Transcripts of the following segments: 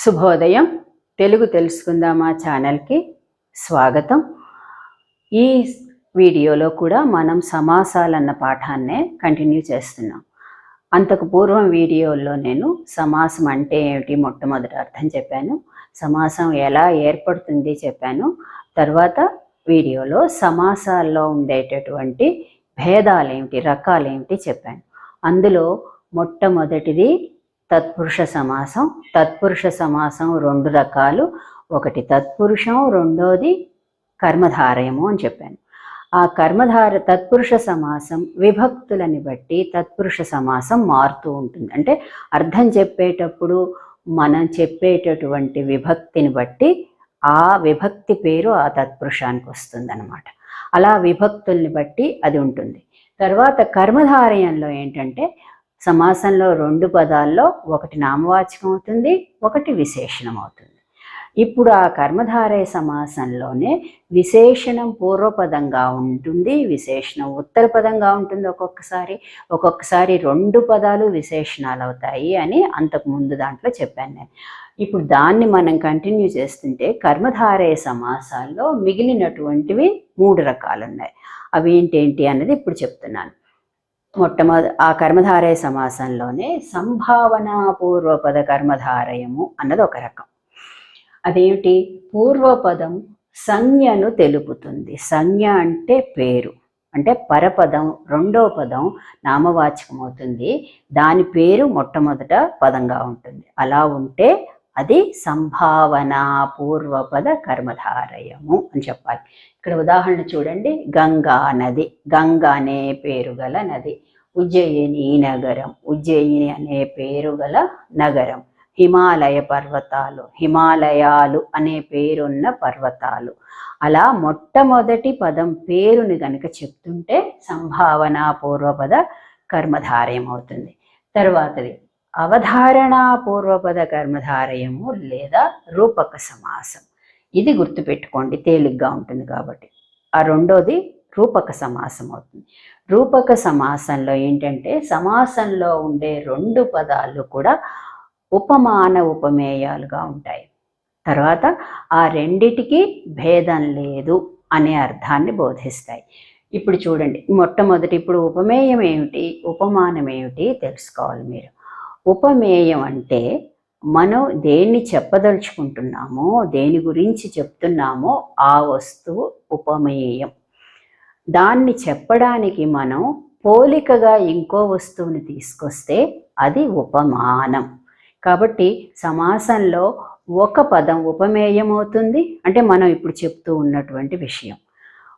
శుభోదయం. తెలుగు తెలుసుకుందామా ఛానల్కి స్వాగతం. ఈ వీడియోలో కూడా మనం సమాసాలన్న పాఠాన్నే కంటిన్యూ చేస్తున్నాం. అంతకు పూర్వం వీడియోలో నేను సమాసం అంటే ఏమిటి మొట్టమొదటి అర్థం చెప్పాను, సమాసం ఎలా ఏర్పడుతుంది చెప్పాను. తర్వాత వీడియోలో సమాసాల్లో ఉండేటటువంటి భేదాలేమిటి, రకాలేమిటి చెప్పాను. అందులో మొట్టమొదటిది తత్పురుష సమాసం. తత్పురుష సమాసం రెండు రకాలు, ఒకటి తత్పురుషం, రెండోది కర్మధారయము అని చెప్పాను. ఆ తత్పురుష సమాసం విభక్తులని బట్టి తత్పురుష సమాసం మారుతూ ఉంటుంది. అంటే అర్థం చెప్పేటప్పుడు మనం చెప్పేటటువంటి విభక్తిని బట్టి ఆ విభక్తి పేరు ఆ తత్పురుషానికి వస్తుంది అన్నమాట. అలా విభక్తుల్ని బట్టి అది ఉంటుంది. తర్వాత కర్మధారయంలో ఏంటంటే సమాసంలో రెండు పదాల్లో ఒకటి నామవాచకం అవుతుంది, ఒకటి విశేషణం అవుతుంది. ఇప్పుడు ఆ కర్మధారయ సమాసంలోనే విశేషణం పూర్వపదంగా ఉంటుంది, విశేషణం ఉత్తర పదంగా ఉంటుంది. ఒక్కొక్కసారి రెండు పదాలు విశేషణాలు అవుతాయి అని అంతకు ముందు దాంట్లో చెప్పాను నేను. ఇప్పుడు దాన్ని మనం కంటిన్యూ చేస్తుంటే కర్మధారయ సమాసాల్లో మిగిలినటువంటివి మూడు రకాలు ఉన్నాయి. అవి ఏంటేంటి అన్నది ఇప్పుడు చెప్తున్నాను. ఆ కర్మధారయ సమాసంలోనే సంభావనా పూర్వపద కర్మధారయము అన్నది ఒక రకం. అదేమిటి? పూర్వపదం సంజ్ఞను తెలుపుతుంది. సంజ్ఞ అంటే పేరు, అంటే పరపదం రెండో పదం నామవాచకం అవుతుంది, దాని పేరు మొట్టమొదట పదంగా ఉంటుంది. అలా ఉంటే అది సంభావనా పూర్వపద కర్మధారయము అని చెప్పాలి. ఇక్కడ ఉదాహరణ చూడండి. గంగా నది, గంగా అనే పేరు గల నది. ఉజ్జయిని నగరం, ఉజ్జయిని అనే పేరు గల నగరం. హిమాలయ పర్వతాలు, హిమాలయాలు అనే పేరున్న పర్వతాలు. అలా మొట్టమొదటి పదం పేరుని గనక చెప్తుంటే సంభావనా పూర్వపద కర్మధారయం అవుతుంది. తర్వాతది అవధారణా పూర్వపద కర్మధారయము లేదా రూపక సమాసం. ఇది గుర్తుపెట్టుకోండి, తేలిగ్గా ఉంటుంది కాబట్టి. ఆ రెండోది రూపక సమాసం అవుతుంది. రూపక సమాసంలో ఏంటంటే సమాసంలో ఉండే రెండు పదాలు కూడా ఉపమాన ఉపమేయాలుగా ఉంటాయి. తర్వాత ఆ రెండిటికి భేదం లేదు అనే అర్థాన్ని బోధిస్తాయి. ఇప్పుడు చూడండి, మొట్టమొదటి ఇప్పుడు ఉపమేయం ఏమిటి, ఉపమానం ఏమిటి తెలుసుకోవాలి మీరు. ఉపమేయం అంటే మనం దేన్ని చెప్పదలుచుకుంటున్నామో, దేని గురించి చెప్తున్నామో ఆ వస్తువు ఉపమేయం. దాన్ని చెప్పడానికి మనం పోలికగా ఇంకో వస్తువుని తీసుకొస్తే అది ఉపమానం. కాబట్టి సమాసంలో ఒక పదం ఉపమేయం అవుతుంది, అంటే మనం ఇప్పుడు చెప్తూ ఉన్నటువంటి విషయం.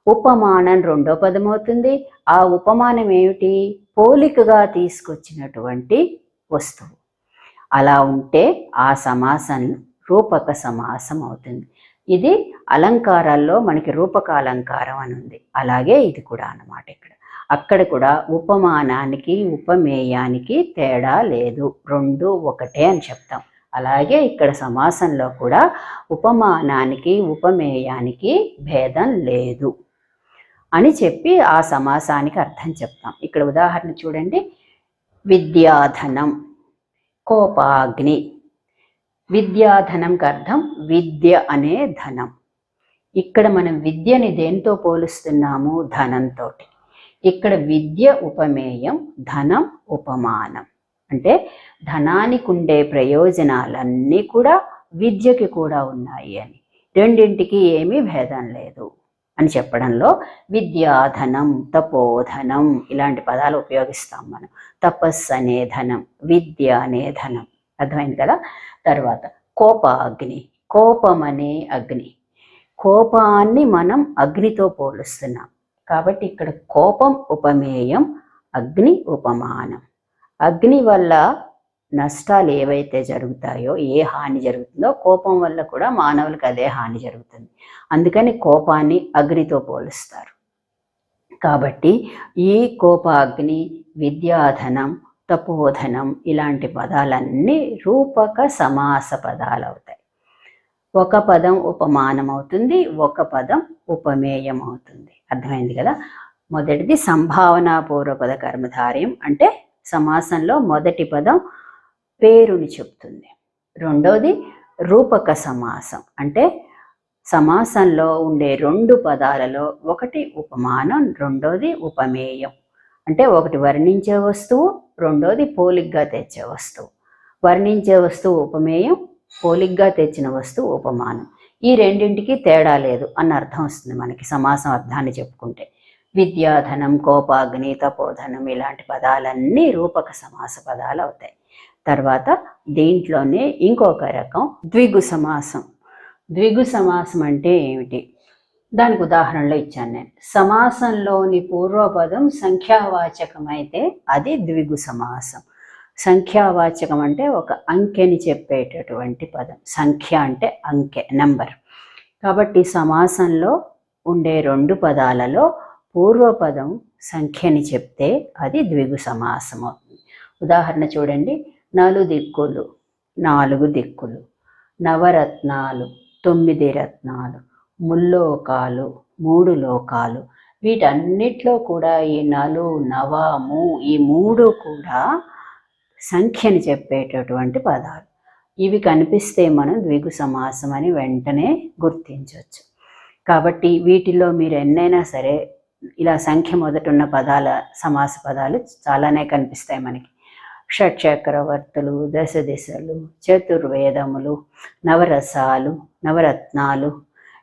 ఉపమానం రెండో పదం అవుతుంది. ఆ ఉపమానం ఏమిటి? పోలికగా తీసుకొచ్చినటువంటి వస్తువు. అలా ఉంటే ఆ సమాసం రూపక సమాసం అవుతుంది. ఇది అలంకారాల్లో మనకి రూపక అలంకారం అని ఉంది, అలాగే ఇది కూడా అన్నమాట. అక్కడ కూడా ఉపమానానికి ఉపమేయానికి తేడా లేదు, రెండు ఒకటే అని చెప్తాం. అలాగే ఇక్కడ సమాసంలో కూడా ఉపమానానికి ఉపమేయానికి భేదం లేదు అని చెప్పి ఆ సమాసానికి అర్థం చెప్తాం. ఇక్కడ ఉదాహరణ చూడండి. విద్యాధనం, కోపాగ్ని. విద్యాధనంకి అర్థం విద్య అనే ధనం. ఇక్కడ మనం విద్యని దేంతో పోలుస్తున్నాము? ధనంతో. ఇక్కడ విద్య ఉపమేయం, ధనం ఉపమానం. అంటే ధనానికి ఉండే ప్రయోజనాలన్నీ కూడా విద్యకి కూడా ఉన్నాయి అని, రెండింటికి ఏమీ భేదం లేదు అని చెప్పడంలో విద్యాధనం, తపోధనం ఇలాంటి పదాలు ఉపయోగిస్తాం మనం. తపస్సు అనే ధనం, విద్య అనే ధనం. అర్థమైంది కదా? తర్వాత కోపాగ్ని, కోపం అనే అగ్ని. కోపాన్ని మనం అగ్నితో పోలుస్తున్నాం కాబట్టి ఇక్కడ కోపం ఉపమేయం, అగ్ని ఉపమానం. అగ్ని వల్ల నష్టాలు ఏవైతే జరుగుతాయో, ఏ హాని జరుగుతుందో కోపం వల్ల కూడా మానవులకు అదే హాని జరుగుతుంది. అందుకని కోపాన్ని అగ్నితో పోలుస్తారు. కాబట్టి ఈ కోపాగ్ని, విద్యాధనం, తపోధనం ఇలాంటి పదాలన్నీ రూపక సమాస పదాలు అవుతాయి. ఒక పదం ఉపమానం అవుతుంది, ఒక పదం ఉపమేయం అవుతుంది. అర్థమైంది కదా? మొదటిది సంభావనా పూర్వపద కర్మధారయం, అంటే సమాసంలో మొదటి పదం పేరుని చెప్తుంది. రెండోది రూపక సమాసం అంటే సమాసంలో ఉండే రెండు పదాలలో ఒకటి ఉపమానం, రెండోది ఉపమేయం. అంటే ఒకటి వర్ణించే వస్తువు, రెండోది పోలిగ్గా తెచ్చే వస్తువు. వర్ణించే వస్తువు ఉపమేయం, పోలిగ్గా తెచ్చిన వస్తువు ఉపమానం. ఈ రెండింటికి తేడా లేదు అన్న అర్థం వస్తుంది మనకి సమాసం అర్థాన్ని చెప్పుకుంటే. విద్యాధనం, కోపాగ్ని, తపోధనం ఇలాంటి పదాలన్నీ రూపక సమాస పదాలు అవుతాయి. తర్వాత దీంట్లోనే ఇంకొక రకం ద్విగు సమాసం. ద్విగు సమాసం అంటే ఏమిటి? దానికి ఉదాహరణలో ఇచ్చాను నేను. సమాసంలోని పూర్వపదం సంఖ్యావాచకం అయితే అది ద్విగు సమాసం. సంఖ్యావాచకం అంటే ఒక అంకెని చెప్పేటటువంటి పదం. సంఖ్య అంటే అంకె, నెంబర్. కాబట్టి సమాసంలో ఉండే రెండు పదాలలో పూర్వపదం సంఖ్యని చెప్తే అది ద్విగు సమాసం అవుతుంది. ఉదాహరణ చూడండి. నలుదిక్కులు, 4 దిక్కులు. నవరత్నాలు, 9 రత్నాలు. ముల్లోకాలు, 3 లోకాలు. వీటన్నిట్లో కూడా ఈ నలు, నవ, ము ఈ 3 కూడా సంఖ్యని చెప్పేటటువంటి పదాలు. ఇవి కనిపిస్తే మనం ద్విగు సమాసం అని వెంటనే గుర్తించవచ్చు. కాబట్టి వీటిలో మీరు ఎన్నైనా సరే ఇలా సంఖ్య మొదటున్న పదాల సమాస పదాలు చాలానే కనిపిస్తాయి మనకి. షట్చక్రవర్తులు, దశ దిశలు, చతుర్వేదములు, నవరసాలు, నవరత్నాలు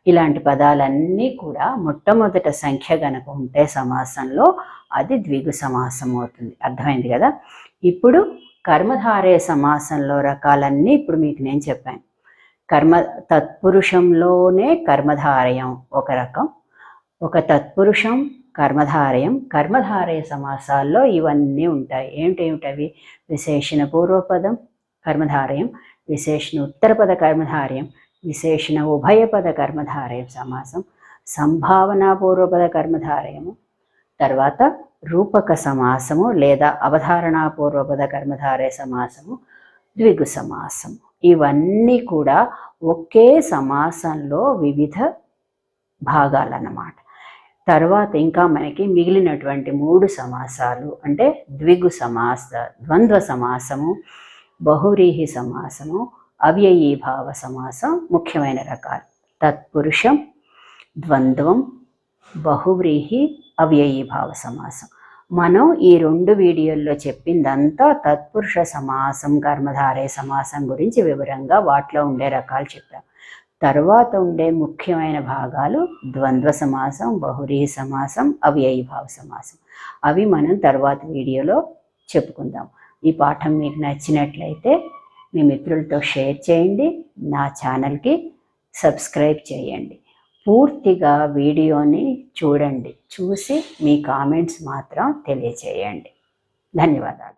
ఇలాంటి పదాలన్నీ కూడా మొట్టమొదట సంఖ్య గనక ఉంటే సమాసంలో అది ద్విగు సమాసం అవుతుంది. అర్థమైంది కదా? ఇప్పుడు కర్మధారయ సమాసంలో రకాలన్నీ ఇప్పుడు మీకు నేను చెప్పాను. తత్పురుషంలోనే కర్మధారయం ఒక రకం, ఒక తత్పురుషం కర్మధారయం. కర్మధారయ సమాసాల్లో ఇవన్నీ ఉంటాయి. ఏమిటవి? విశేషణ పూర్వపదం కర్మధారయం, విశేషణ ఉత్తరపద కర్మధారయం, విశేషణ ఉభయపద కర్మధారయం సమాసం, సంభావనా పూర్వపద కర్మధారయము, తర్వాత రూపక సమాసము లేదా అవధారణా పూర్వపద కర్మధారయ సమాసము, ద్విగు సమాసము. ఇవన్నీ కూడా ఒకే సమాసంలో వివిధ భాగాలన్నమాట. తర్వాత ఇంకా మనకి మిగిలినటువంటి 3 సమాసాలు అంటే ద్విగు సమాస, ద్వంద్వ సమాసము, బహువ్రీహి సమాసము, అవ్యయీభావ సమాసం ముఖ్యమైన రకాలు. తత్పురుషం, ద్వంద్వం, బహువ్రీహి, అవ్యయీభావ సమాసం. మనం ఈ 2 వీడియోల్లో చెప్పిందంతా తత్పురుష సమాసం, కర్మధారయ సమాసం గురించి వివరంగా వాటిలో ఉండే రకాలు చెప్పాం. తర్వాత ఉండే ముఖ్యమైన భాగాలు ద్వంద్వ సమాసం, బహువ్రీహి సమాసం, అవ్యయీభావ సమాసం. అవి మనం తర్వాత వీడియోలో చెప్పుకుందాం. ఈ పాఠం మీకు నచ్చినట్లయితే మీ మిత్రులతో షేర్ చేయండి, నా ఛానల్కి సబ్స్క్రైబ్ చేయండి. పూర్తిగా వీడియోని చూడండి, చూసి మీ కామెంట్స్ మాత్రం తెలియచేయండి. ధన్యవాదాలు.